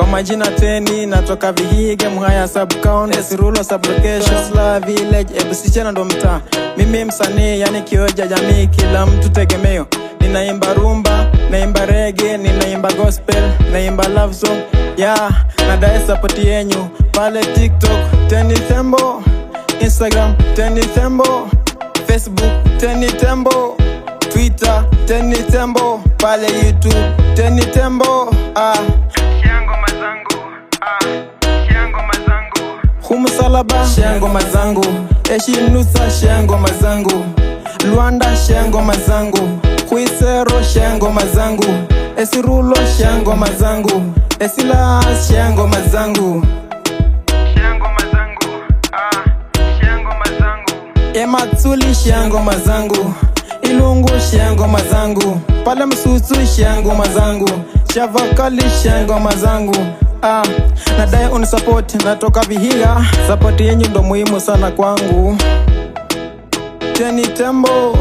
Kwa majina Teni, natoka Vihiga, Muhaya sub-county, Sirulo sub-location, Sla village, Ebusichana ndo mtaa. Mimi msanii, yani kioja jamii, kila mtu tegemeo. Ninaimba rumba, naimba reggae, ninaimba gospel, naimba love song. Yeah, nadai support yenyu pale TikTok, Teni Tembo, Instagram, Teni Tembo, Facebook, Teni Tembo, Twitter, Teni Tembo, pale YouTube, Teni Tembo. Shangoma zangu, shangoma zangu. Humusalaba, shangoma zangu. Eshinusa, shangoma zangu. Luanda, shangoma zangu. Huisero, shangoma zangu. Esirulo, shangoma zangu. Esilas, shangoma zangu. Shangoma zangu, shangoma zangu. Ematsuli, shangoma zangu. Ilungu, shangoma zangu. Pale Msusu, shangoma zangu. Chavakali, shangoma zangu. Nadai unisupport, natoka Vihiga. Support yenyu ndo muhimu sana kwangu. Teni Tembo.